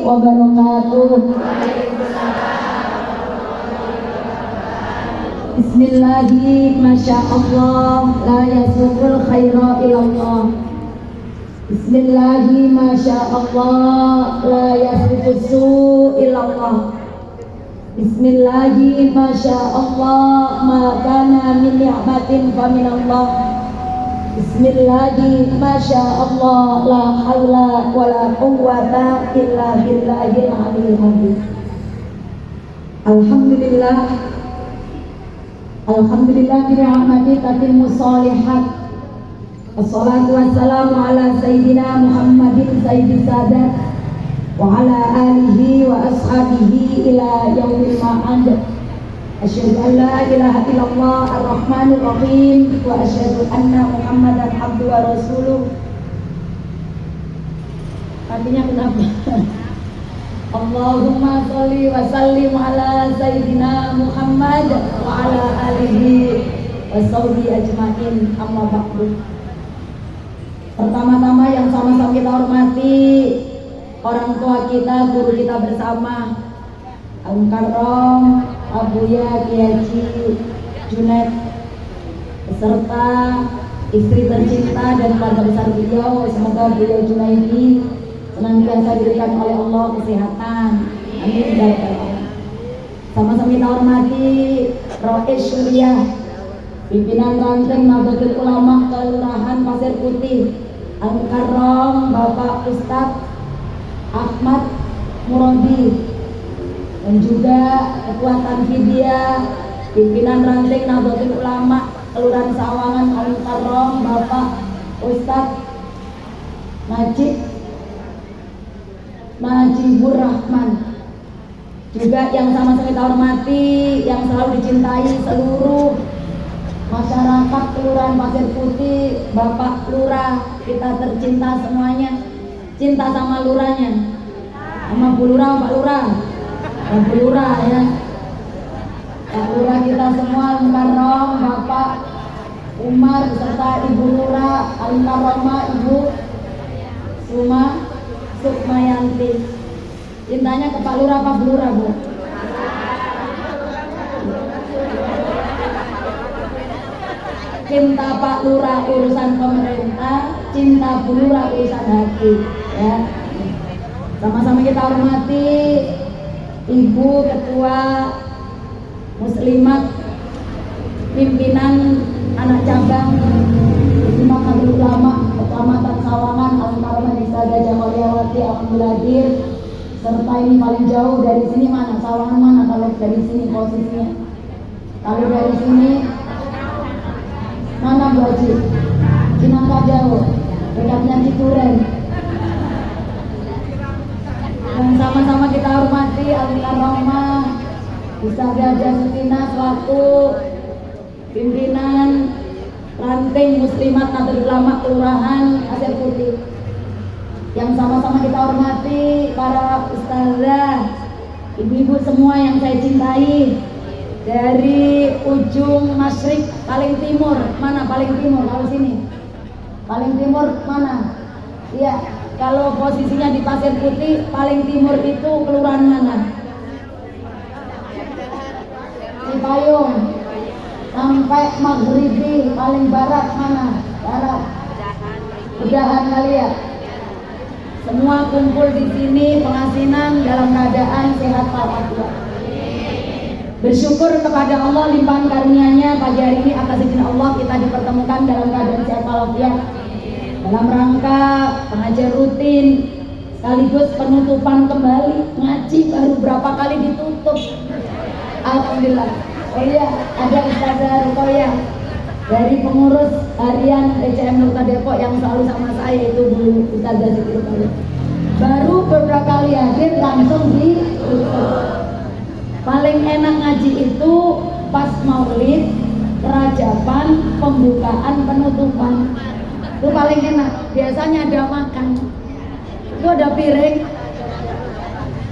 wabarakatuh. Bismillahi masyaallah la yasukul khaira ilallah. Bismillahi masyaallah la yasukul su ilallah. Bismillahi masyaallah ma kana min ni'matin fa minallah. Bismillahi masyaallah la haula wala quwwata illa billahil aliyyil azim. Alhamdulillah bi rahmati tatimmu sholihat. Wassalatu wassalamu ala sayyidina Muhammadin sayyidis sadat wa ala alihi wa ashabihi ila yaumil ma'ad. Asyhadu an la ilaha illallah ar-rahmanur rahim wa asyhadu anna Muhammadan abduhu wa rasuluh. Artinya kenapa? Allahumma sholli wa sallim ala sayyidina Muhammad wa ala alihi wa sahbihi ajmain, amma ba'du. Pertama-tama yang sama-sama kita hormati orang tua kita, guru kita bersama, Al-Mukarram Abuya Kiai Haji Junaid beserta istri tercinta dan keluarga besar beliau. Semoga beliau Junaidi senantiasa diberikan oleh Allah kesehatan. Amin ya rabbal alamin. Sama-sama kita hormati Rois Syuriah, pimpinan ranting Nahdlatul Ulama Kelurahan Pasir Putih, Al-Mukarram Bapak Ustadz Ahmad Muradi, dan juga Ketua Tanfidiyah pimpinan ranting Nahdlatul Ulama Kelurahan Sawangan Al-Mukarram Bapak Ustadz Najibur Rahman, juga yang sama-sama kita hormati, yang selalu dicintai seluruh masyarakat Kelurahan Pasir Putih, Bapak Lurah kita tercinta semuanya, cinta sama lurahnya, sama Bu Lurah, Pak Lurah, Bu Lurah ya, Pak Lurah kita semua, Al-Mukarram Bapak Umar serta Ibu Lurah, Al-Mukarramah Ibu Sukmayanti. Cintanya ke Pak Lurah apa Bu Lurah, Bu? Cinta Pak Lurah urusan pemerintah, cinta Bu Lurah urusan hati ya. Sama-sama kita hormati Ibu Ketua Muslimat pimpinan anak cabang Muslimat Nahdlatul Ulama Kecamatan Sawangan Al-Mukarram Desa Gajah Mulyawati Alhamdulillah, serta ini paling jauh dari sini mana? Sawangan mana kalau dari sini posisinya? Kalau dari sini mana Bu Haji? Cinangka jauh, dekatnya Cikuren. Dan sama-sama kita hormati Al-Mukarramah Desa Gajah Sutina selaku pimpinan ranting Muslimat Nahdlatul Ulama Kelurahan Pasir Putih. Yang sama-sama kita hormati para ustazah, ibu-ibu semua yang saya cintai, dari ujung masyrik paling timur, mana paling timur? Kalau sini paling timur mana? Iya, kalau posisinya di Pasir Putih paling timur itu kelurahan mana? Cipayung. Sampai maghribi paling barat mana? Barat. Udahan kali ya. Semua kumpul di sini pengasinan dalam keadaan sehat walafiat. Bersyukur kepada Allah limpahan karunia-Nya pagi hari ini atas izin Allah kita dipertemukan dalam keadaan sehat walafiat dalam rangka pengajian rutin sekaligus penutupan kembali ngaji. Baru berapa kali ditutup, alhamdulillah. Oh iya, ada Ustazah Ruqayyah dari pengurus harian DCM Nurta Depok yang selalu sama saya, itu Bu Ustazah Siti Ruqayyah. Baru beberapa kali hadir langsung ditutup. Paling enak ngaji itu pas maulid, kerajapan, pembukaan, penutupan. Itu paling enak. Biasanya ada makan, itu ada piring.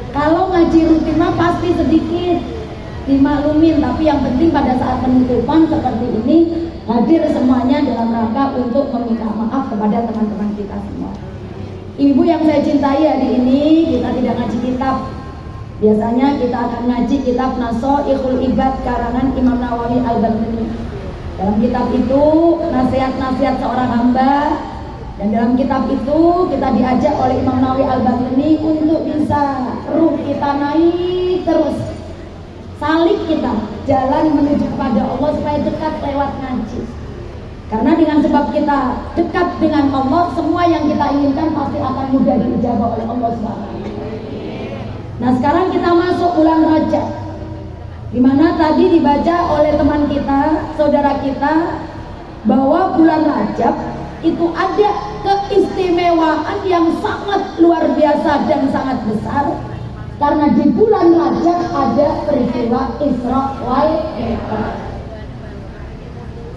Kalau ngaji rutin mah pasti sedikit, dimaklumin, tapi yang penting pada saat penutupan seperti ini hadir semuanya dalam rangka untuk meminta maaf kepada teman-teman kita semua. Ibu yang saya cintai, hari ini kita tidak ngaji kitab. Biasanya kita akan ngaji kitab Nashaikhul Ibad karangan Imam Nawawi Al-Baghdadi. Dalam kitab itu nasihat-nasihat seorang hamba, dan dalam kitab itu kita diajak oleh Imam Nawawi Al-Baghdadi untuk bisa ruh kita naik terus, salik kita jalan menuju kepada Allah supaya dekat lewat ngaji. Karena dengan sebab kita dekat dengan Allah, semua yang kita inginkan pasti akan mudah diijabah oleh Allah SWT. Nah, sekarang kita masuk bulan Rajab, di mana tadi dibaca oleh teman kita, saudara kita, bahwa bulan Rajab itu ada keistimewaan yang sangat luar biasa dan sangat besar. Karena di bulan Rajab ada peristiwa Isra wal Mi'raj.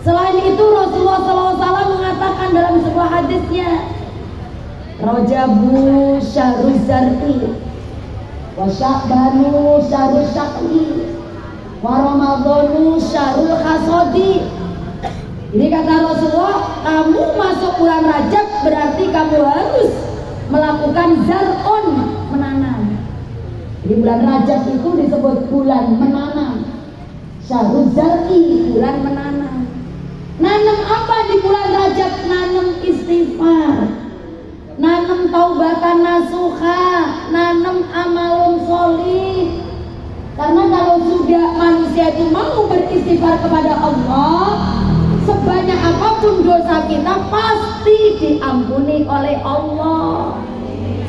Selain itu Rasulullah SAW mengatakan dalam sebuah hadisnya, Rajabu syahruz zar'i, wa sya'banu syahruz syaqi, wa ramadhanu syahrul hasadi. Ini kata Rasulullah, kamu masuk bulan Rajab berarti kamu harus melakukan zar'un, menanam. Di bulan Rajab itu disebut bulan menanam. Syahruz zar'i, bulan menanam. Nanam apa di bulan Rajab? Nanam istighfar, nanam taubatan nasuha, nanam amalun sholih. Karena kalau sudah manusia itu mau beristighfar kepada Allah, sebanyak apapun dosa kita pasti diampuni oleh Allah.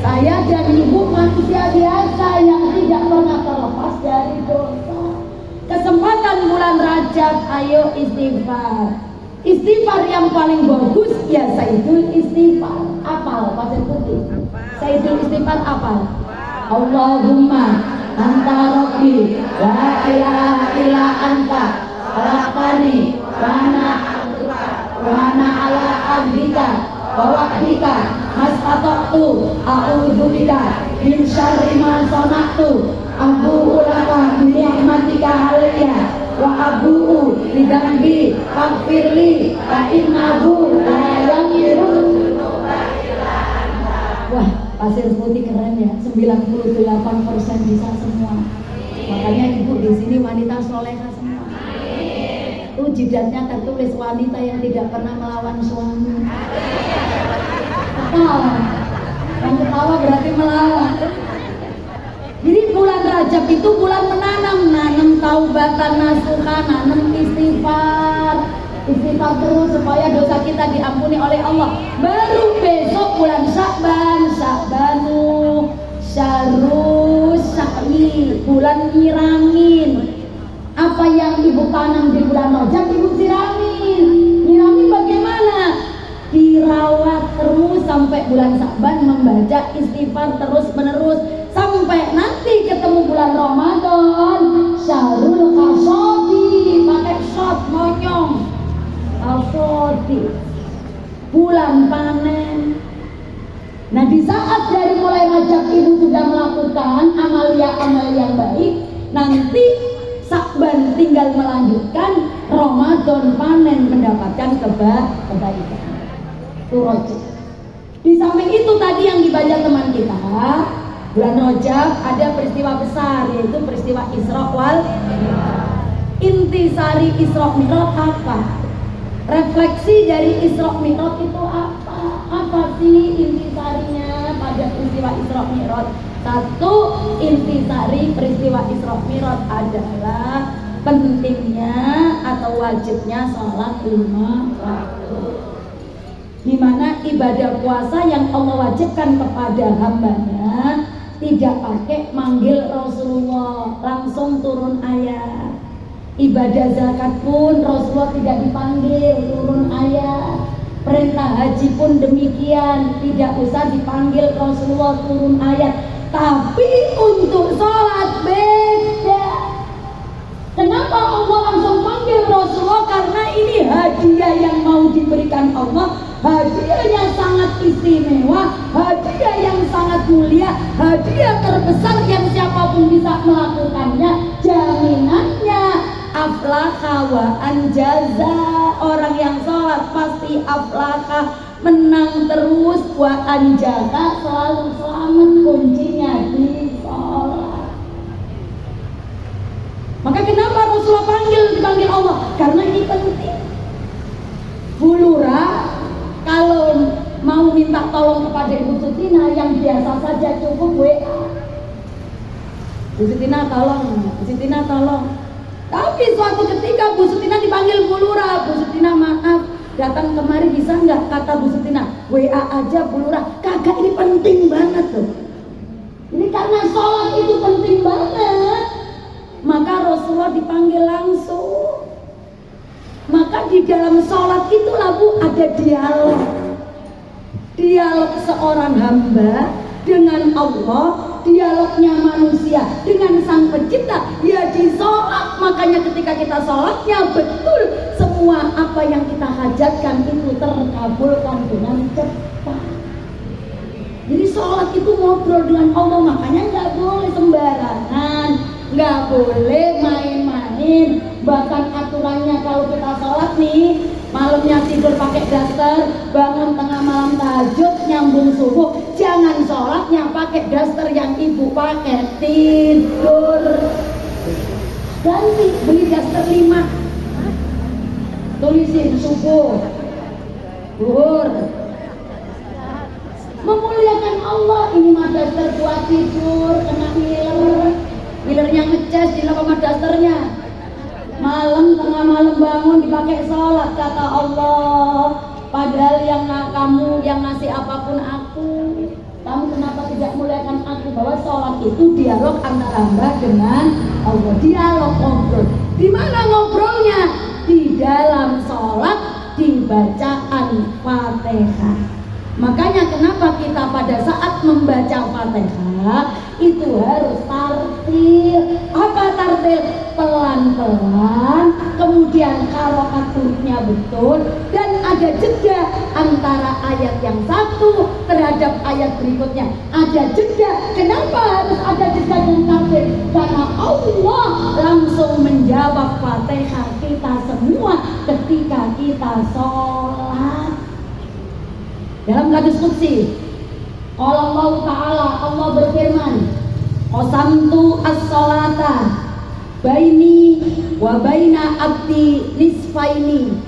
Saya dan ibu manusia biasa yang tidak pernah terlepas dari dosa. Kesempatan bulan Rajab, ayo istighfar. Istighfar yang paling bagus ya Sayyidul Istighfar. Apal pasir putih. Sayyidul Istighfar apal. Allahumma anta rabbi la ilaha illa anta khalaqtani wa ana ala abdika wa wa'dika mastata'tu a'udzu bika min syarri ma sana'tu abu'u laka bi ni'matika alayya wa abu'u li dzambi faghfirli fa innahu la yaghfiru dzunuba illa anta. Wah, pasir putih keren ya, 98% bisa semua. Makanya ibu di sini wanita soleha semua. Itu jidatnya tertulis wanita yang tidak pernah melawan suami. Yang ketawa berarti melawan. Jadi bulan Rajab itu bulan menanam, nanam taubatan nasuha, nanam istighfar terus supaya dosa kita diampuni oleh Allah. Baru besok bulan Sya'ban, Sya'banu syahruz syaqi, bulan nyiramin. Apa yang ibu tanam di bulan Rajab ibu siramin. Nyiramin bagaimana? Dirawat terus sampai bulan Sya'ban, membaca istighfar terus menerus sampai nanti ketemu bulan Ramadan, syahrul hasadi, pakai shot monyong, hasadi, bulan panen. Nah, di saat dari mulai Rajab ibu sudah melakukan amalia-amalia yang baik, nanti Sya'ban tinggal melanjutkan, Ramadan panen mendapatkan kebaikan. Itu Rajab. Di samping itu tadi yang dibaca teman kita, bulan Rajab ada peristiwa besar, yaitu peristiwa Isra wal Mi'raj. Intisari Isra Mi'raj apa? Refleksi dari Isra Mi'raj itu apa? Apa sih intisarinya pada peristiwa Isra Mi'raj? Satu, intisari peristiwa Isra Mi'raj adalah pentingnya atau wajibnya sholat 5 waktu. Di mana ibadah puasa yang Allah wajibkan kepada hambanya tidak pakai manggil Rasulullah, langsung turun ayat. Ibadah zakat pun Rasulullah tidak dipanggil, turun ayat. Perintah haji pun demikian, tidak usah dipanggil Rasulullah, turun ayat. Tapi untuk sholat beda. Kenapa Allah langsung panggil Rasulullah? Karena ini hadiah yang mau diberikan Allah, hadiah yang sangat istimewa, hadiah yang sangat mulia, hadiah terbesar yang siapapun bisa melakukannya. Jaminannya aflaha wa anjaza. Orang yang sholat pasti aflaha menang terus, wa anjaka selalu selamat, kuncinya di sholat. Maka kenapa Rasulullah dipanggil Allah? Karena ini penting. Bu Lurah kalau mau minta tolong kepada Ibu Sutina yang biasa saja cukup WA. Bu Sutina tolong, Bu Sutina tolong. Tapi suatu ketika Bu Sutina dipanggil Bu Lurah, Bu Sutina maaf, datang kemari bisa nggak? Kata Bu Sutina, WA aja Bu Lurah. Kagak, ini penting banget tuh. Ini karena sholat itu penting banget. Maka Rasulullah dipanggil langsung. Maka di dalam sholat itulah Bu ada dialog. Dialog seorang hamba dengan Allah, dialognya manusia dengan Sang Pencipta, ya di sholat. Makanya ketika kita sholatnya betul, semua apa yang kita hajatkan itu terkabulkan dengan cepat. Jadi sholat itu ngobrol dengan Allah. Makanya nggak boleh sembarangan, nggak boleh main-main. Bahkan aturannya kalau kita sholat nih, malamnya tidur pakai daster, bangun tengah malam tahajud, nyambung subuh, jangan sholatnya pakai daster yang ibu pakai, tidur. Ganti, beli daster 5, tulisin subuh, zuhur. Memuliakan Allah. Ini mah daster buat tidur, kena ngilernya ngecas di sama dasternya. Malam tengah malam bangun dipakai sholat, kata Allah. Padahal yang kamu yang ngasih apapun aku, kamu kenapa tidak muliakan aku? Bahwa sholat itu dialog antara hamba dengan Allah, dialog ngobrol. Di mana ngobrolnya? Di dalam sholat, di bacaan Fatihah. Makanya kenapa kita pada saat membaca Fatihah itu harus tartil. Apa tartil? Pelan-pelan, kemudian karoat hurufnya betul, dan ada jeda antara ayat yang satu terhadap ayat berikutnya. Ada jeda. Kenapa harus ada jeda dan tartil? Karena Allah langsung menjawab Fatihah kita semua ketika kita sholat. Dalam hadis qudsi, qala Allah Ta'ala, Allah berfirman, qasamtu as-salata baini wa baina abdi nisfaini.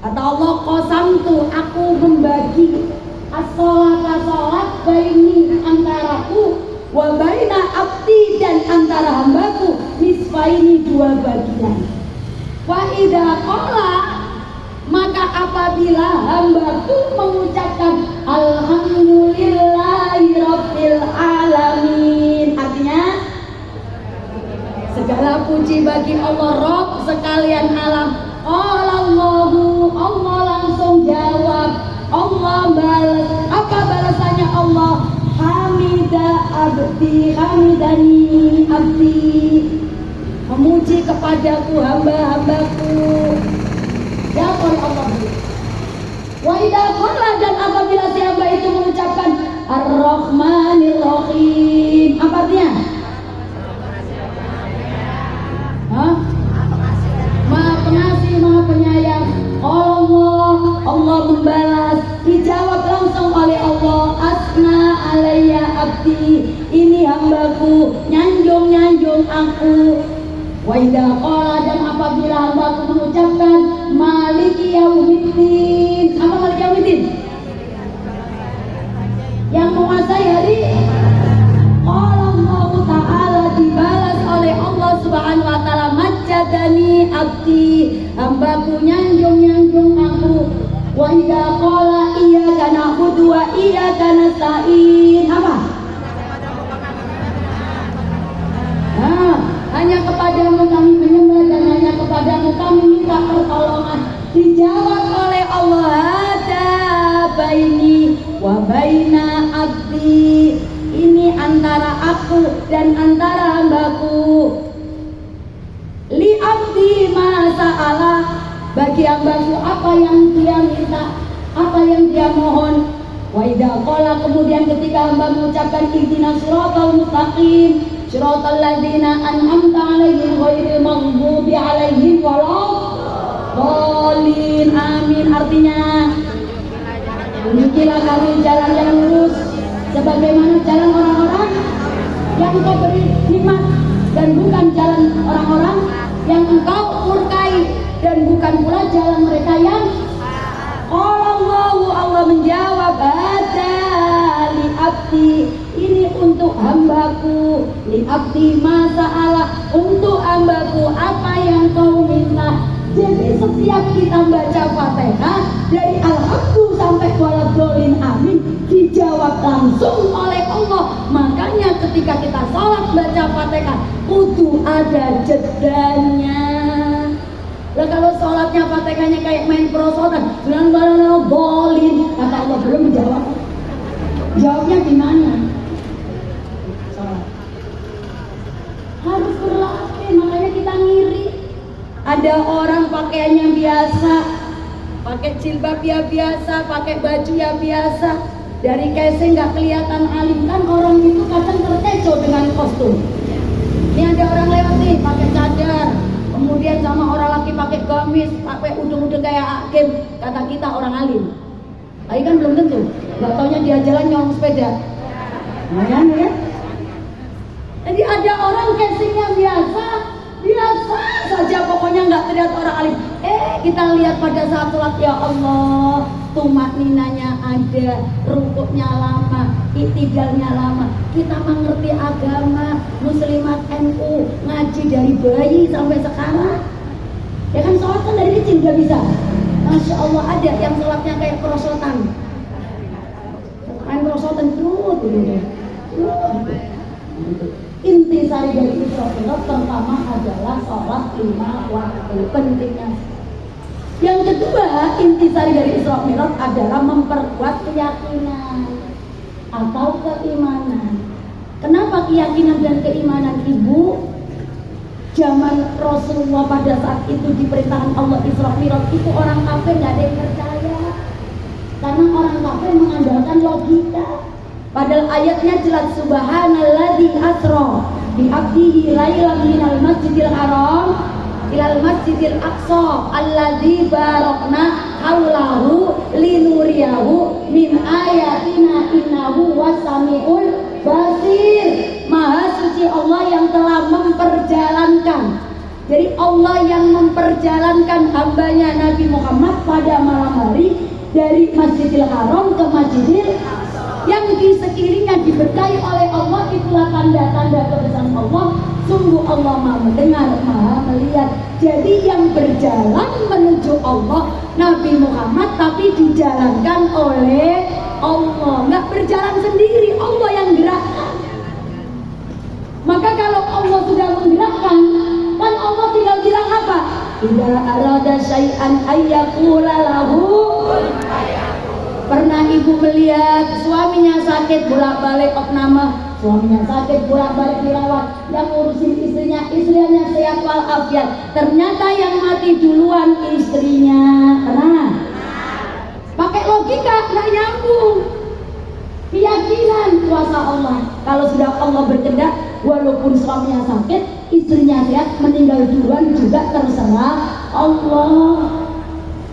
Kata Allah, qasamtu, aku membagi as-salata, salat, baini, antaraku, wa baina abdi, dan antara hambaku, nisfaini, 2 bagian. Wa idza qala, maka apabila hambaku mengucapkan alhamdulillahi rabbil alamin, artinya segala puji bagi Allah Rabb sekalian alam. Allahu, Allah langsung jawab. Allah balas. Apa balasannya Allah? Hamida abdi, hamidani abdi, memuji kepadaku hamba-hambaku. Jawab oleh Allah. Wa idza qala, dan apabila si hamba itu mengucapkan Ar-Rahmanir Rahim, apa artinya? Maha pengasih, maha penyayang. Allah membalas, dijawab langsung oleh Allah. Asna alayya abdi, ini hambaku nyanjung aku. Wa idza qala, dan apabila hambaku mengucapkan Maliki yaumiddin, apa Maliki yaumiddin? Yang menguasai hari. Allah Ta'ala, dibalas oleh Allah Subhanahu wa Ta'ala, majjadani abdi, hambaku nyanjung aku. Wa idza qala iyyaka na'budu wa iyyaka nasta'in, apa? Hanya kepadamu kami menyembah dan hanya kepadamu kami minta pertolongan. Dijawab oleh Allah, hada baini wa baina abdi, ini antara aku dan antara hambaku. Li abdi ma sa'ala, bagi hambaku apa yang dia minta, apa yang dia mohon. Wa idza qala, kemudian ketika hamba mengucapkan ihdinas siratal mustaqim, siratal ladzina an'amta 'alaihim ghairil maghdubi 'alaihim waladdallin, amin, artinya Tunjukilah kami jalan yang lurus, sebagaimana jalan orang-orang yang Engkau beri nikmat, dan bukan jalan orang-orang yang Engkau murkai, dan bukan pula jalan mereka yang Allah menjawab, ada li abdi, ini untuk hambaku, li abdi masa'alah, untuk hambaku apa yang kau minta. Jadi setiap kita baca Fatihah dari Alhamdulillah sampai waladhdallin amin dijawab langsung oleh Allah. Makanya ketika kita sholat baca Fatihah kudu ada jedanya. Lah kalau sholatnya Fatihahnya kayak main perosotan, bolin, kata Allah belum menjawab. Jawabnya gimana? Sholat harus berlatih, makanya kita ngiri. Ada orang pakaiannya biasa, pakai jilbab ya biasa, pakai baju ya biasa, dari casing nggak kelihatan alim. Kan orang itu kadang terkecoh dengan kostum. Ini ada orang lewat nih pakai cadar, kemudian sama orang laki pakai gamis, pakai udung-udung kayak hakim, kata kita orang alim. Tapi kan belum tentu, nggak taunya dia jalan nyolong sepeda. Ya. Jadi ada orang casingnya biasa saja, pokoknya nggak terlihat orang alim. Kita lihat pada saat sholat, ya Allah, tumakninanya ada, rukuknya lama, itidalnya lama. Kita mengerti agama, muslimat NU, ngaji dari bayi sampai sekarang. Ya kan sholat kan dari kecil udah bisa. Masya Allah, ada yang sholatnya kayak perosotan. Main perosotan terus gitu. Inti sari dari Isra Mi'raj pertama adalah sholat 5 waktu, pentingnya. Yang kedua, inti sari dari Isra Mi'raj adalah memperkuat keyakinan atau keimanan. Kenapa keyakinan dan keimanan, Ibu? Zaman Rasulullah pada saat itu diperintahkan Allah Isra Mi'raj itu orang kafir nggak ada yang percaya, karena orang kafir mengandalkan logika. Padahal ayatnya jelas, subhanalladzi asra bi abdihi lailan minal masjidil haram ilal masjidil aqsa alladzi barakna haulahu linuriyahu min ayatina innahu wasamiul basir. Maha suci Allah yang telah memperjalankan. Jadi Allah yang memperjalankan hambanya Nabi Muhammad pada malam hari dari Masjidil Haram ke Masjidil yang di sekelilingnya diberkahi oleh Allah. Itulah tanda-tanda kebesaran Allah. Sungguh Allah maha mendengar, maha melihat. Jadi yang berjalan menuju Allah Nabi Muhammad, tapi dijalankan oleh Allah, nggak berjalan sendiri, Allah yang gerakkan. Maka kalau Allah sudah menggerakkan, kan Allah tinggal bilang apa? Idza arada syai'an ayyaqula lahu. Pernah ibu melihat suaminya sakit bolak-balik opname, suaminya sakit bolak-balik dirawat, yang ngurusin istrinya sehat walafiat. Ternyata yang mati duluan istrinya. Pernah? Pakai logika nggak nyambung. Keyakinan kuasa Allah. Kalau sudah Allah berkehendak, walaupun suaminya sakit, istrinya sehat, meninggal duluan juga terserah Allah.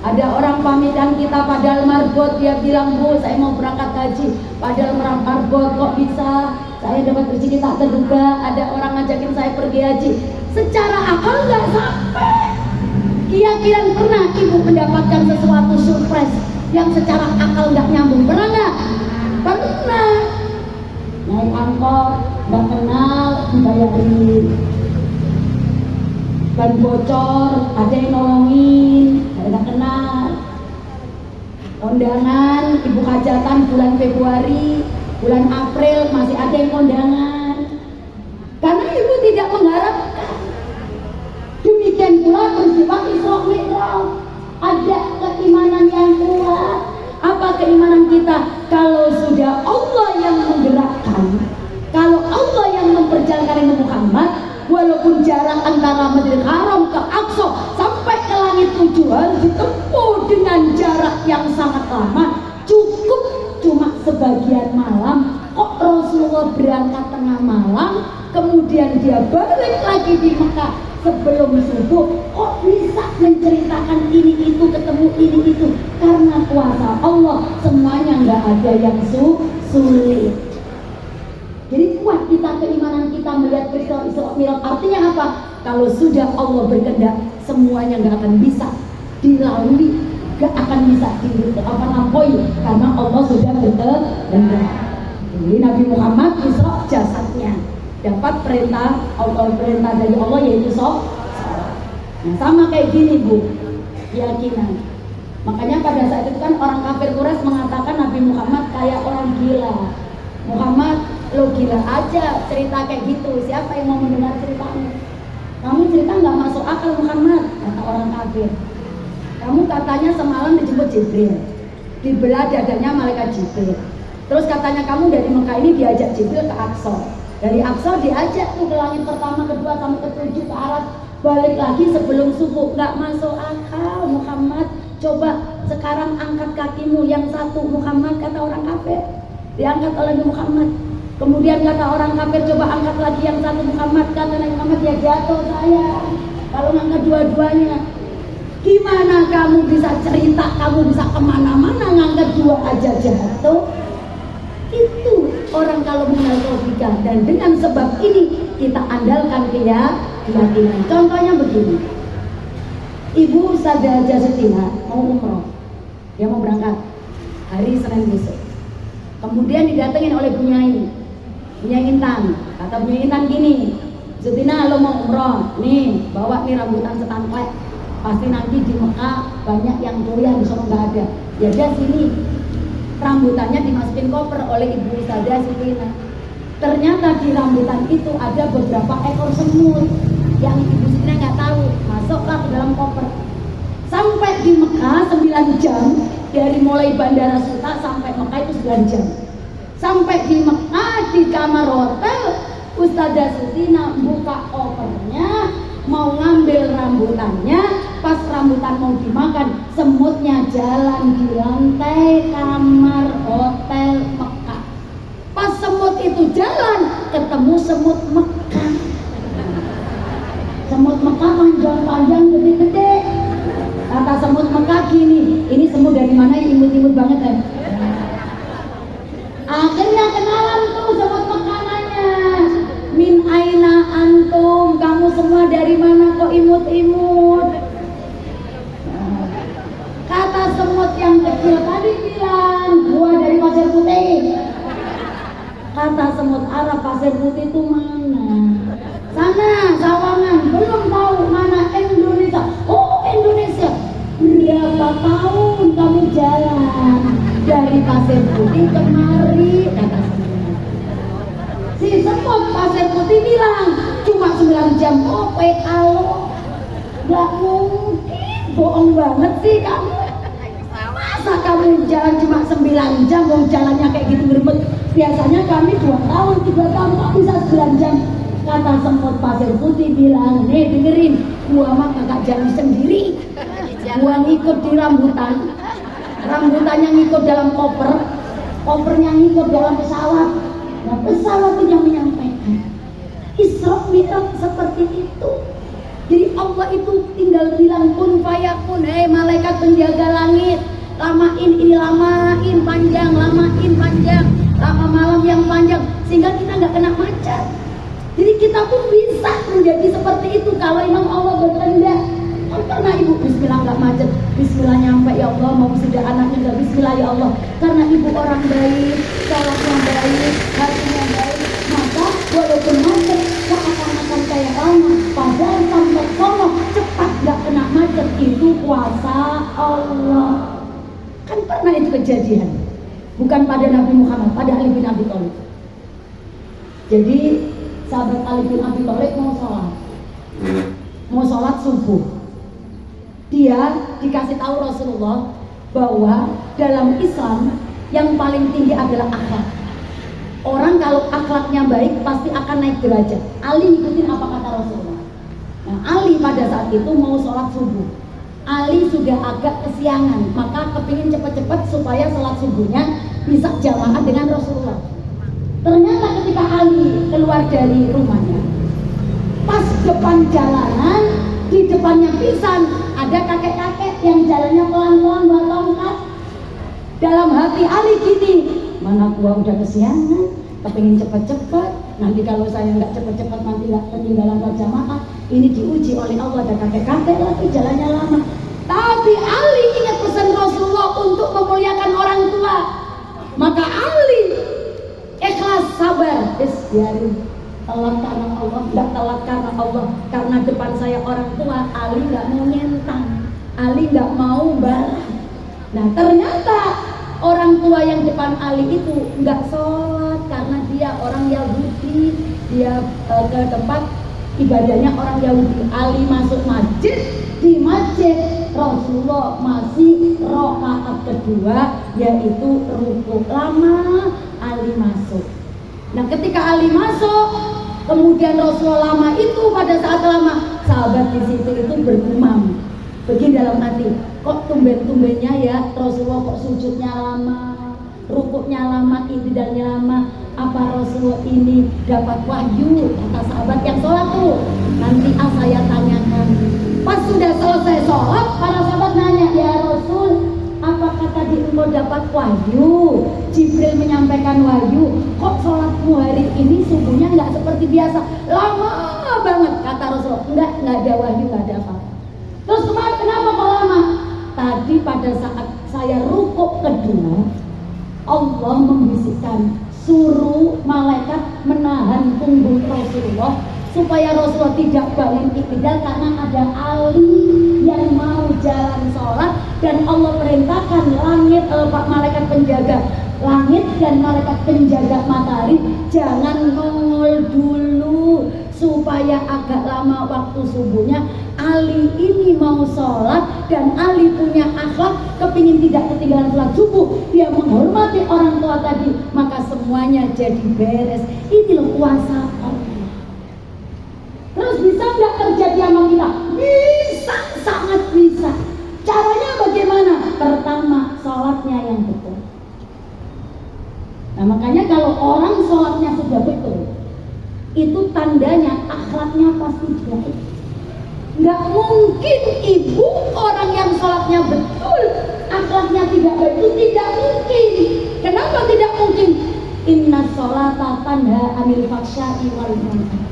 Ada orang pamitan kita padahal marbot, dia bilang, Bu, saya mau berangkat haji, padahal marbot, kok bisa saya dapat rezeki tak terduga. Ada orang ngajakin saya pergi haji, secara akal nggak sampai. Keyakinan pernah ibu mendapatkan sesuatu surprise yang secara akal nggak nyambung? Pernah nggak? Pernah. Naik angkot nggak kenal, dibayarin. Ban bocor, ada yang nolongin, nggak kenal. Kondangan ibu hajatan bulan Februari, bulan April masih ada yang kondangan, karena ibu tidak mengharapkan. Demikian pula peristiwa Isra Mi'raj, ada keimanan yang kuat. Apa keimanan kita? Kalau sudah Allah yang menggerakkan, kalau Allah yang memperjalankan Nabi Muhammad, walaupun jarak antara Masjidil Haram ke Aqsa sampai ke langit tujuh harus ditempuh dengan jarak yang sangat lama, cukup cuma sebagian malam. Kok Rasulullah berangkat tengah malam, kemudian dia balik lagi di Mekah sebelum subuh kok bisa menceritakan ini itu, ketemu ini itu, karena kuasa Allah, semuanya nggak ada yang sulit. Jadi kuat kita, keimanan kita melihat peristiwa Isra Mi'raj. Artinya apa? Kalau sudah Allah berkehendak, semuanya nggak akan bisa dilalui, nggak akan bisa dilampaui, karena Allah sudah berkehendak. Jadi Nabi Muhammad Isra jasadnya dapat perintah dari Allah, yaitu sholat. Nah, sama kayak gini Bu, keyakinan. Makanya pada saat itu kan orang kafir Quraisy mengatakan Nabi Muhammad kayak orang gila. Muhammad, lo gila aja cerita kayak gitu, siapa yang mau mendengar ceritanya? Kamu cerita nggak masuk akal Muhammad, kata orang kafir. Kamu katanya semalam dijemput Jibril, dibelah dadanya malaikat Jibril. Terus katanya kamu dari Mekah ini diajak Jibril ke Aqsa. Dari Aqsa diajak tuh ke langit pertama, kedua, sampai ketujuh, ke Arab. Balik lagi sebelum subuh, nggak masuk akal Muhammad. Coba sekarang angkat kakimu yang satu Muhammad, kata orang kafir. Diangkat oleh Muhammad. Kemudian kata orang kafir, coba angkat lagi yang satu Muhammad, kata Nabi Muhammad, ya jatuh saya kalau ngangkat dua-duanya. Gimana kamu bisa cerita, kamu bisa kemana-mana, ngangkat dua aja jatuh? Itu orang kalau mengenal logika. Dan dengan sebab ini kita andalkan keyakinan. Contohnya begini, Ibu Ustazah Jasutina mau umroh, dia mau berangkat hari Senin besok. Kemudian didatengin oleh Bunyai Intan. Kata Bunyai Intan gini, Zutina lo mau umroh, nih bawa nih rambutan setamplek, pasti nanti di Mekah banyak yang doyan, sono nggak ada. Ya dia sini, rambutannya dimasukin koper oleh Ibu Ustazah Zutina. Ternyata di rambutan itu ada beberapa ekor semut yang Ibu Zutina nggak tahu, masuklah ke dalam koper. Sampai di Mekah 9 jam, dari mulai Bandara Suta sampai Mekah itu 9 jam. Sampai di Mekah di kamar hotel, Ustazah Zutina buka kopernya, mau ngambil rambutannya. Pas rambutan mau dimakan, semutnya jalan di lantai kamar hotel Mekah. Pas semut itu jalan, ketemu semut Mekah. Semut Mekah panjang-panjang, gede-gede. Kata semut Mekah gini, ini semut dari mana, imut-imut banget kan? Akhirnya kenalan tuh semut Mekah nanya, min aina antum, kamu semua dari mana kok imut-imut? Kata semut yang kecil tadi bilang, gua dari Pasir Putih. Kata semut Arab, Pasir Putih itu mana? Sana, Sawangan. Belum tahu mana Indonesia. Oh, Indonesia. Berapa tahun kamu jalan dari Pasir Putih kemari? Kata semut. Si semut Pasir Putih bilang, cuma 9 jam. Oh, kalau nggak mungkin, bohong banget sih kamu. Masa kamu jalan cuma 9 jam, mau jalannya kayak gitu ngerebet. Biasanya kami 2 tahun, 3 tahun, kok bisa 9 jam. Kata semut Pasir Putih bilang, nih dengerin, gua mah kakak jalan sendiri. Gua ngikut di rambutan, rambutannya ngikut dalam koper, kopernya ngikut dalam pesawat. Nah pesawat itu yang menyampaikan. Isra Mi'raj seperti itu. Jadi Allah itu tinggal bilang kun fayakun, hei malaikat penjaga langit, lamain ini, lamain panjang, lamain panjang, lama malam yang panjang, sehingga kita nggak kena macet. Jadi kita pun bisa menjadi seperti itu kalau memang Allah berkehendak. Kan karena ibu bismillah nggak macet, bismillah nyampe, ya Allah mau sudah anaknya nggak bismillah ya Allah, karena ibu orang baik, sholatnya baik, hatinya baik, maka walaupun macet seakan-akan kayak lama, padahal sampai sono cepat nggak kena macet. Itu kuasa Allah. Kan pernah itu kejadian, bukan pada Nabi Muhammad, pada Ali bin Abi Thalib. Jadi sahabat Ali bin Abi Thalib mau sholat subuh. Dia dikasih tahu Rasulullah bahwa dalam Islam yang paling tinggi adalah akhlak. Orang kalau akhlaknya baik pasti akan naik derajat. Ali ngikutin apa kata Rasulullah. Nah, Ali pada saat itu mau sholat subuh. Ali sudah agak kesiangan, maka kepingin cepat-cepat supaya sholat subuhnya bisa jamaah dengan Rasulullah. Ternyata ketika Ali keluar dari rumahnya, Pas depan jalanan, di depannya pisan ada kakek-kakek yang jalannya pelan-pelan bawa tongkat. Dalam hati Ali gini, mana gua udah kesiangan, kepingin cepet-cepet. Nanti kalau saya nggak cepet-cepet nanti nggak ketinggalan berjamaah. Ini diuji oleh Allah, ada kakek-kakek lagi jalannya lama. Tapi Ali ingat pesan Rasulullah untuk memuliakan orang tua. Maka Ali ikhlas sabar, biarin. Telat karena Allah, nggak telat karena Allah. Karena depan saya orang tua, Ali nggak mau nyentang, Ali nggak mau balas. Nah ternyata orang tua yang depan Ali itu nggak sholat karena dia orang Yahudi, dia ke tempat ibadahnya orang Yahudi. Ali masuk masjid, di masjid Rasulullah masih rakaat kedua, yaitu rukuk lama. Ali masuk. Nah ketika Ali masuk, kemudian Rasulullah lama itu, pada saat lama sahabat di situ itu bergumam begini dalam hati, kok tumben-tumbennya ya Rasulullah kok sujudnya lama, rukuknya lama, i'tidalnya lama. Apa Rasulullah ini dapat wahyu? Kata sahabat yang sholat tuh, nanti saya tanyakan. Pas sudah selesai sholat, para sahabat nanya, ya Rasul, apakah tadi engkau dapat wahyu? Jibril menyampaikan wahyu. Kok sholatmu hari ini subuhnya nggak seperti biasa, lama banget? Kata Rasulullah, nggak ada wahyu, nggak ada apa. Terus kemarin kenapa kok lama? Tadi pada saat saya rukuk kedua, Allah membisikkan, suruh malaikat menahan punggung Rasulullah supaya Rasulullah tidak bangun i'tidal karena ada Ali yang mau jalan sholat. Dan Allah perintahkan langit, malaikat penjaga langit dan malaikat penjaga matahari jangan nongol dulu supaya agak lama waktu subuhnya. Ali ini mau sholat dan Ali punya akhlak, kepingin tidak ketinggalan sholat subuh, dia menghormati orang tua tadi, maka semuanya jadi beres. Ini loh kuasa Allah. Terus bisa nggak terjadi sama kita? Bisa, sangat bisa. Caranya bagaimana? Pertama, sholatnya yang betul. Nah makanya kalau orang sholatnya sudah betul, itu tandanya akhlaknya pasti baik. Nggak mungkin ibu orang yang sholatnya betul, akhlaknya tidak baik, itu tidak mungkin. Kenapa tidak mungkin? Inna sholata tanha anil fahsya'i wal munkar.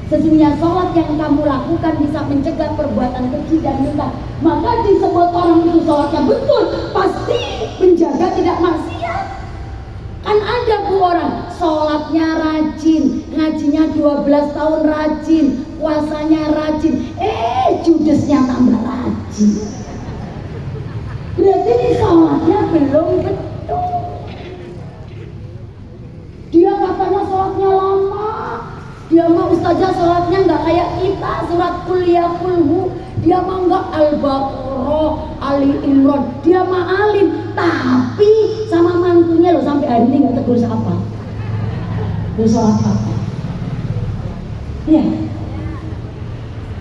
Sesungguhnya sholat yang kamu lakukan bisa mencegah perbuatan keji dan munkar. Maka disebut orang itu sholatnya betul, pasti menjaga tidak maksiat. Kan ada bu orang sholatnya rajin, ngajinya 12 tahun rajin, puasanya rajin, judesnya tambah rajin. Berarti ini sholatnya belum betul. Dia katanya sholatnya lama, dia mah ustazah sholatnya nggak kayak kita, surat kuliah kulhu. Dia mah nggak Al-Baqarah, Ali Imran, dia mah alim, tapi sama mantunya loh sampai hari ini nggak tegur siapa. Dia sholat apa? Iya.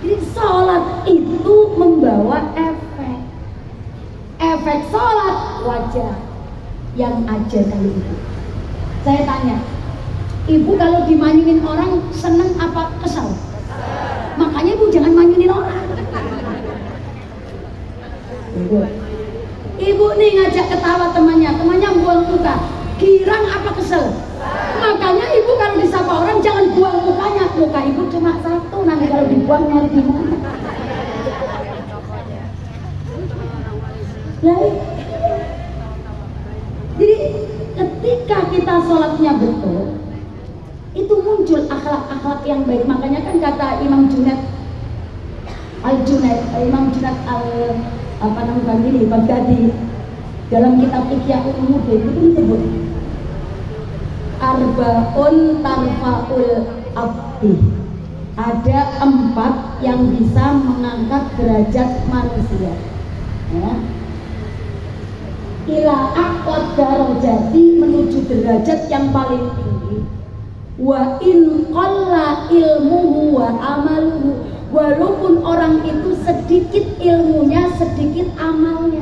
Jadi sholat itu membawa efek. Efek sholat wajah yang aja kali itu. Saya tanya, ibu kalau dimanyunin orang seneng apa kesal? Makanya ibu jangan manyunin orang. Ibu nih ngajak ketawa temannya buang muka, girang apa kesel? Makanya ibu kalau disapa orang jangan buang mukanya. Muka ibu cuma satu, nanti kalau dibuang nyari di mana? Jadi ketika kita sholatnya betul, itu muncul akhlak-akhlak yang baik. Makanya kan kata Imam Junaid Baghdadi dalam kitab Ihya Ulumuddin itu disebut Arbaun tarfa'ul abdi. Ada 4 yang bisa mengangkat derajat manusia, ya. Ila aqwad darajati, menuju derajat yang paling tinggi. Wa in qalla ilmuhu wa amaluhu, walaupun orang itu sedikit ilmunya, sedikit amalnya.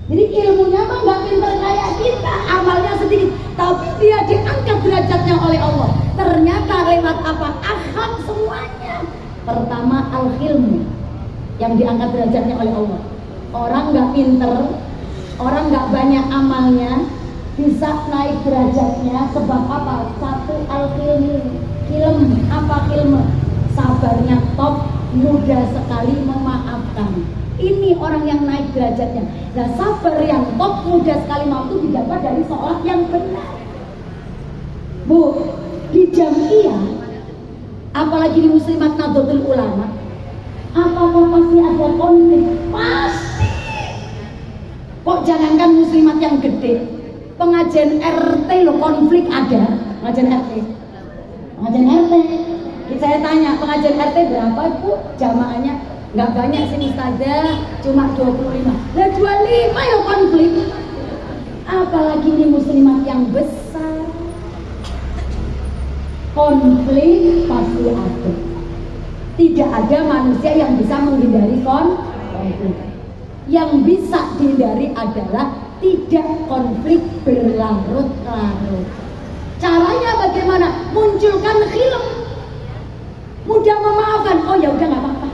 Jadi ilmunya mah nggak pintar kayak kita, amalnya sedikit, tapi dia diangkat derajatnya oleh Allah. Ternyata lewat apa? Akhlak semuanya. Pertama al-hilmu, yang diangkat derajatnya oleh Allah. Orang nggak pinter, orang nggak banyak amalnya, bisa naik derajatnya sebab apa? Satu al-hilmu. Hilm, apa hilm? Sabarnya top, mudah sekali memaafkan. Ini orang yang naik derajatnya. Nah, sabar yang top, mudah sekali maaf itu didapat dari sholat yang benar. Bu, di jamiah, apalagi di muslimat Nahdlatul Ulama, apakah pasti ada konflik? Pasti. Kok jangankan muslimat yang gede, pengajian RT loh konflik ada. Pengajian RT. Saya tanya, pengajian RT berapa Bu jamaahnya? Nggak banyak sih Ustazah, cuma 25. Lah 25 ya konflik. Apalagi ini muslimat yang besar. Konflik pasti ada. Tidak ada manusia yang bisa menghindari konflik. Yang bisa dihindari adalah tidak konflik berlarut-larut. Caranya bagaimana? Munculkan khilm. Mudah memaafkan. Oh ya udah nggak apa-apa.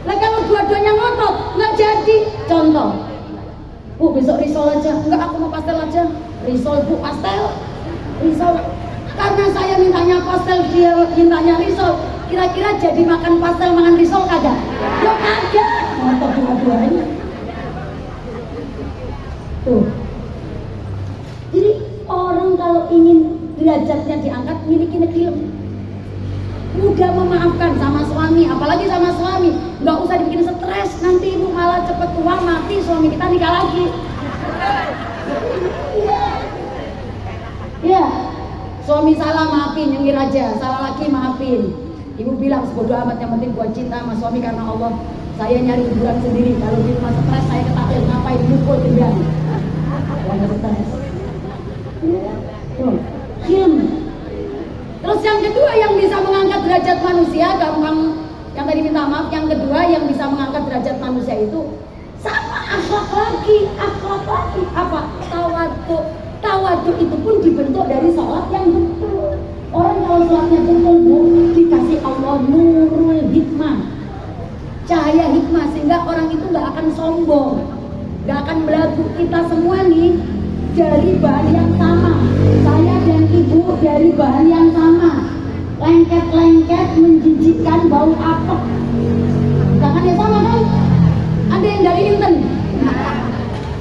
Lah kalau dua-duanya ngotot nggak jadi. Contoh, Bu besok risol aja. Enggak, aku mau pastel aja. Risol Bu, pastel. Risol. Karena saya mintanya pastel, dia mintanya risol. Kira-kira jadi makan pastel, makan risol kagak? Ya kagak. Ngotot dua-duanya. Tuh. Jadi orang kalau ingin derajatnya diangkat, miliki khilm. Mudah memaafkan sama suami, apalagi sama suami. Nggak usah dibikin stres, nanti ibu malah cepet tua mati, suami kita nikah lagi. Ya, suami salah maafin, nyengir aja. Salah lagi maafin. Ibu bilang sebodoh amat, yang penting gua cinta sama suami karena Allah. Saya nyari hiburan sendiri. Kalau di rumah stres saya ketahuan ngapain mukul gendang. Jangan stres. Hilm. Terus yang kedua yang bisa mengangkat derajat manusia, gampang yang tadi minta maaf, yang kedua yang bisa mengangkat derajat manusia itu sama akhlak lagi apa? Tawadhu itu pun dibentuk dari sholat yang betul. Orang kalau sholatnya betul Bu, dikasih Allah nurul hikmah, cahaya hikmah, sehingga orang itu nggak akan sombong, nggak akan belagu. Kita semua nih dari bahan yang sama, saya dan ibu dari bahan yang sama, lengket-lengket menjijikkan, bau apek, jangan ya sama kan? Ada yang dari inten,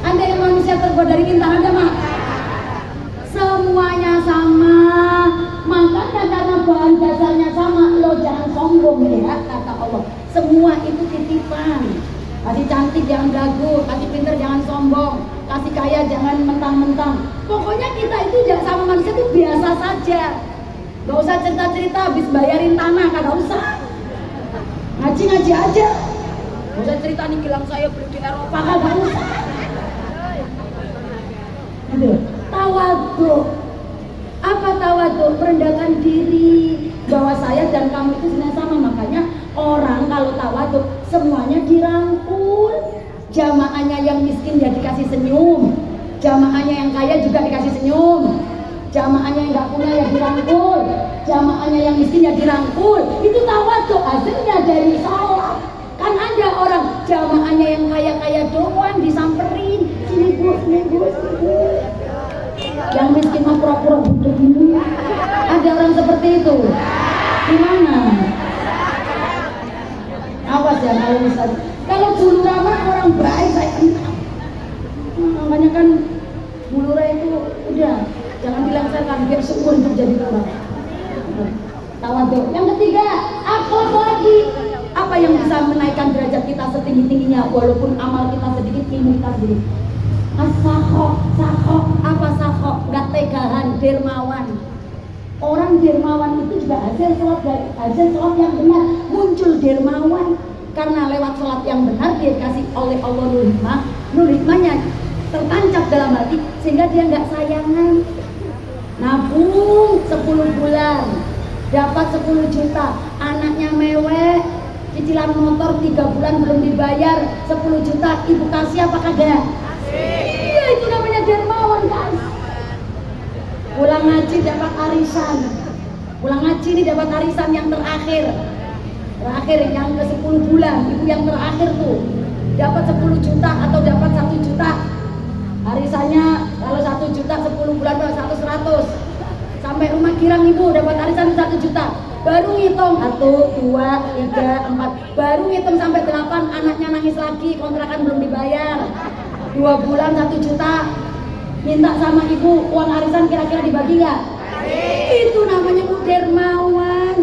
ada yang manusia terbuat dari intan, ada mak? Semuanya sama, makanya karena bahan dasarnya sama, lo jangan sombong ya, kata Allah. Semua itu titipan. Kasih cantik jangan gagu, kasih pinter jangan sombong, kasih kaya jangan mentang-mentang. Pokoknya kita itu sama manusia itu biasa saja. Gak usah cerita-cerita habis bayarin tanah, kagak usah. Ngaji-ngaji aja. Gak usah cerita nih gilang saya beli di Eropa, kagak usah. Tawadhu. Apa tawadhu? Merendahkan diri bahwa saya dan kamu itu sebenarnya sama. Makanya orang kalau tawadhu semuanya dirangkul. Jamaahnya yang miskin ya dikasih senyum, jamaahnya yang kaya juga dikasih senyum, jamaahnya yang nggak punya ya dirangkul, jamaahnya yang miskin ya dirangkul. Itu tawadhu, hasilnya dari sholat. Kan ada orang jamaahnya yang kaya-kaya doang disamperin, sini bu, sini bu, sini. Yang miskin mah pura-pura butuh ini. Ada orang seperti itu. Gimana? Awas ya kalau misalnya, kalau Bu Lurah orang baik saya kenal. Makanya kan Bu Lurah itu udah jangan dilaksanakan biar seumur hidup jadi lurah. Tawadhu. Yang ketiga, akhlak lagi. Apa yang bisa menaikkan derajat kita setinggi-tingginya walaupun amal kita sedikit, ilmu kita sedikit? As-sakho. Apa sakho? Gak tegahan, dermawan. Orang dermawan itu juga hasil sholat yang benar, muncul dermawan karena lewat sholat yang benar dia dikasih oleh Allah nur hikmahnya tertancap dalam hati sehingga dia nggak sayangan. Nabung 10 bulan dapat 10 juta, anaknya mewek, cicilan motor 3 bulan belum dibayar 10 juta, ibu kasih apa kagak? Iya, itu namanya dermawan kan. Pulang ngaji dapat arisan Pulang ngaji ini dapat arisan yang terakhir yang ke 10 bulan, ibu yang terakhir tuh dapat 10 juta atau dapat 1 juta. Arisannya kalau 1 juta 10 bulan berapa? 100. Sampai rumah girang ibu dapat arisan 1 juta. Baru ngitung 1, 2, 3, 4. Baru ngitung sampai 8, anaknya nangis lagi, kontrakan belum dibayar. 2 bulan 1 juta. Minta sama ibu uang arisan kira-kira dibagi nggak? Itu namanya bu dermawan.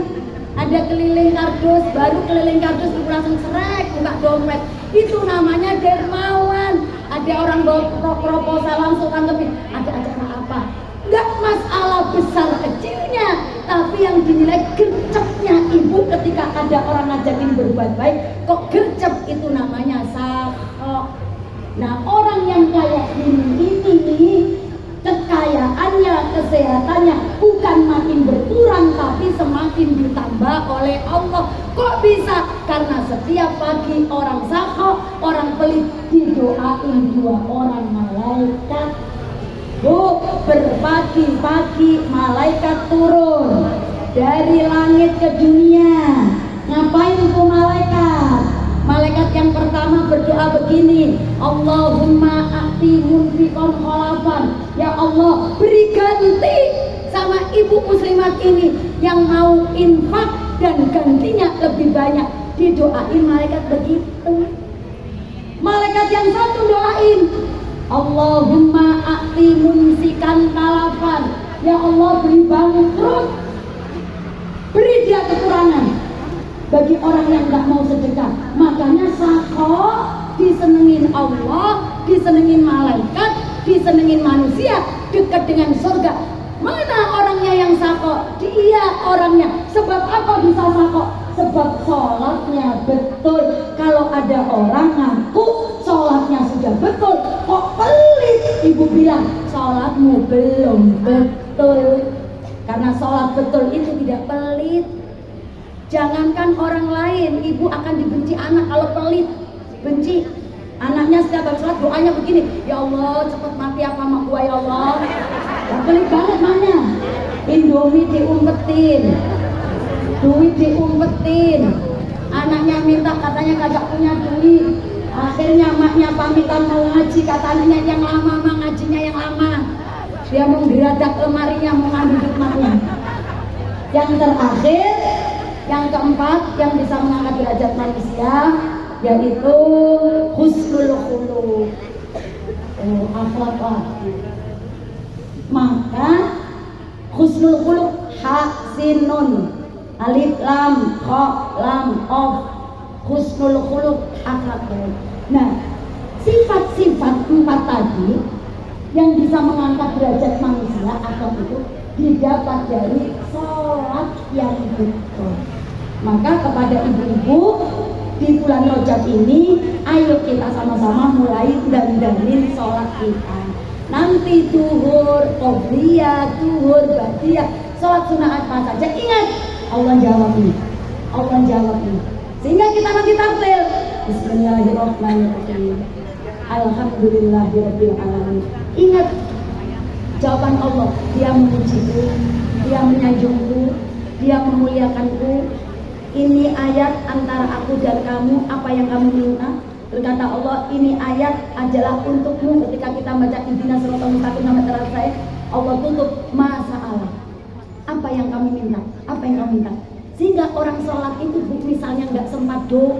Ada keliling kardus, baru keliling kardus ibu langsung serek buka dompet. Itu namanya dermawan. Ada orang bawa proposal langsung tanggepin. Ada acara apa? Enggak masalah besar kecilnya, tapi yang dinilai gercepnya ibu ketika ada orang ngajakin berbuat baik. Kok gercep, itu namanya sakho. Nah orang yang kayak ini kekayaannya, kesehatannya bukan makin berkurang tapi semakin ditambah oleh Allah. Kok bisa? Karena setiap pagi orang sakho, orang pelit didoain 2 orang malaikat. Bu, berpagi-pagi malaikat turun dari langit ke dunia. Ngapain tuh malaikat? Malaikat yang pertama berdoa begini, Allahumma a'ti munfiqan khalafan. Ya Allah, beri ganti sama ibu muslimat ini yang mau infak dan gantinya lebih banyak. Didoain malaikat begitu. Malaikat yang satu doain, Allahumma a'ti munfiqan khalafan. Ya Allah, beri bangkrut, beri dia kekurangan bagi orang yang nggak mau sedekah. Makanya sakho disenengin Allah, disenengin malaikat, disenengin manusia, dekat dengan surga. Mana orangnya yang sakho? Dia orangnya. Sebab apa bisa sakho? Sebab sholatnya betul. Kalau ada orang ngaku sholatnya sudah betul, kok pelit? Ibu bilang sholatmu belum betul. Karena sholat betul itu tidak pelit. Jangankan orang lain, ibu akan dibenci anak kalau pelit. Benci. Anaknya setiap habis sholat doanya begini, ya Allah cepet mati apa sama gua ya Allah. Ya pelit banget mana. Indomie diumpetin, duit diumpetin. Anaknya minta, katanya kagak punya duit. Akhirnya maknya pamitan mau ngaji, katanya yang lama, mak ngajinya yang lama. Dia mau geradak lemarinya, mau ngambil hikmahnya. Yang terakhir, yang keempat yang bisa mengangkat derajat manusia yaitu husnul khuluq, akhlak wajib. Maka husnul khuluq hasinun, alif lam kha lam qaf, husnul khuluq akhlak baik. Nah, sifat-sifat 4 tadi yang bisa mengangkat derajat manusia atau itu didapat dari sholat yang betul. Maka kepada ibu-ibu di bulan Rajab ini, ayo kita sama-sama mulai dandanin sholat kita. Nanti duhur, qobliyah, duhur, ba'diyah, sholat sunat apa saja. Ingat, Allah jawab ini. Allah jawab ini. Sehingga kita nanti tampil. Bismillahirrahmanirrahim. Alhamdulillahirabbil alamin. Ingat jawaban Allah, dia memujiku, dia menyanjungku, dia memuliakanku. Ini ayat antara aku dan kamu, apa yang kamu minta. Berkata Allah, ini ayat adalah untukmu. Ketika kita baca ihdinas siratal mustaqim sampai terakhir, Allah tutup masalah. Apa yang kamu minta? Apa yang kamu minta? Sehingga orang sholat itu misalnya nggak sempat doa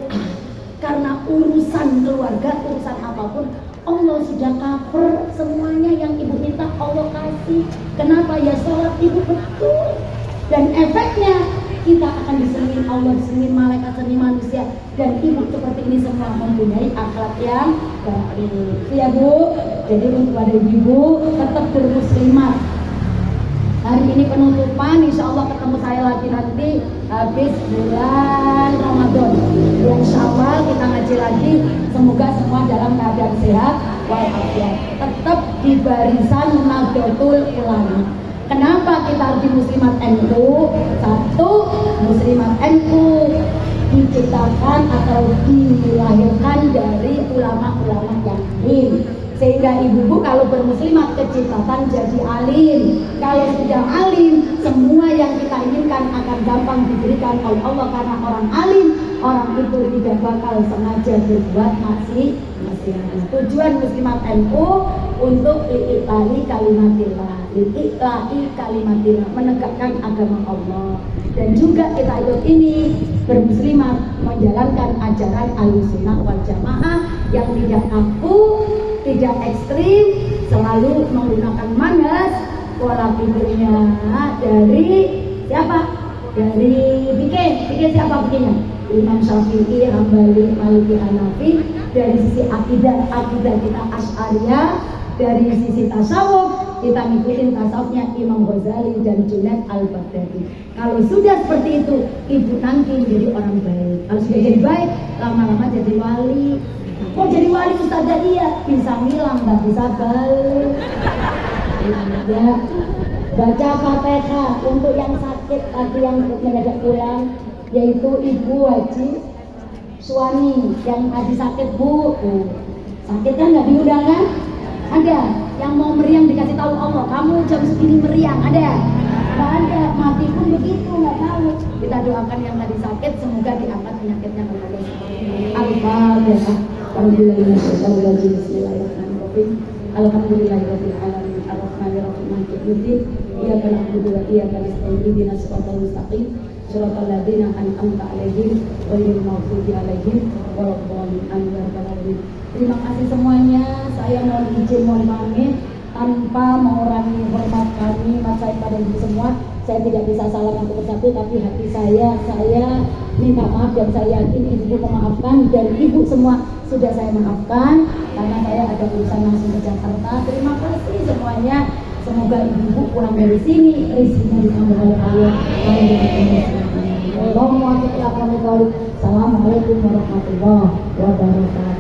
karena urusan keluarga, urusan apapun, Allah sudah cover semuanya yang ibu minta, Allah kasih. Kenapa? Ya sholat ibu betul. Dan efeknya kita akan disenengin Allah, disenengin malaikat, disenengin manusia. Dan ibu seperti ini semua mempunyai akhlak yang baik. Ya bu, jadi untuk pada ibu tetap bermuslimat. Hari ini penutupan, insya Allah ketemu saya lagi nanti habis bulan Ramadan. Bulan Syawal kita ngaji lagi. Semoga semua dalam keadaan sehat walafiat. Tetap di barisan Nahdlatul Ulama. Kenapa kita harus di Muslimat NU? Satu, Muslimat NU diciptakan atau dilahirkan dari ulama-ulama yang alim. Sehingga ibu-ibu kalau bermuslimat keciptaan jadi alim. Kalau sudah alim, semua yang kita inginkan akan gampang diberikan oleh Allah, karena orang alim, orang itu tidak bakal sengaja berbuat maksiat. Tujuan Muslimat NU untuk li'ilahi kalimatillah, menegakkan agama Allah. Dan juga kita ikut ini bermuslimat menjalankan ajaran Ahlussunnah wal Jamaah yang tidak kaku, tidak ekstrim, selalu menggunakan manhaj pola pikirnya dari siapa? Dari fikih siapa fikihnya? Imam Syafi'i, Hambali, Maliki, Hanafi. Dari sisi akidah kita Asy'ariyah. Dari sisi tasawuf kita ngikutin tasawufnya Imam Ghazali dan Junaid al-Baghdadi. Kalau sudah seperti itu, ibu nanti menjadi orang baik. Kalau sudah jadi baik, lama-lama jadi wali. Kok jadi wali Ustazah? Iya, bisa ngilang, nggak bisa balik. Ya, baca Fatihah untuk yang sakit tadi yang mendadak pulang, yaitu Ibu Haji Suwani yang tadi sakit, Bu. Sakit kan nggak diundang kan? Ada yang mau meriang dikasih tahu Allah, kamu jam segini meriang, ada? Nggak ada, mati pun begitu, nggak tahu. Kita doakan yang tadi sakit, semoga diangkat penyakitnya oleh Allah. Al-Fatihah. Alhamdulillahirrahmanirrahim. Bismillahirrahmanirrahim. Alhamdulillahirabbil alamin. Arrahmanirrahim. Maliki yaumiddin. Iyyaka na'budu wa iyyaka nasta'in. Ihdinas siratal mustaqim. Shiratal ladzina an'amta 'alaihim ghairil maghdubi 'alaihim waladdallin. Terima kasih semuanya. Saya mohon izin, mohon pamit tanpa mengurangi hormat kami, mas saya pada ibu semua. Saya tidak bisa salam satu persatu, tapi hati saya minta maaf, dan saya yakin ibu memaafkan, dan ibu semua sudah saya maafkan karena saya ada urusan langsung ke Jakarta. Terima kasih semuanya. Semoga ibu pulang dari sini rezekinya ditambah oleh Allah. Assalamualaikum warahmatullahi wabarakatuh.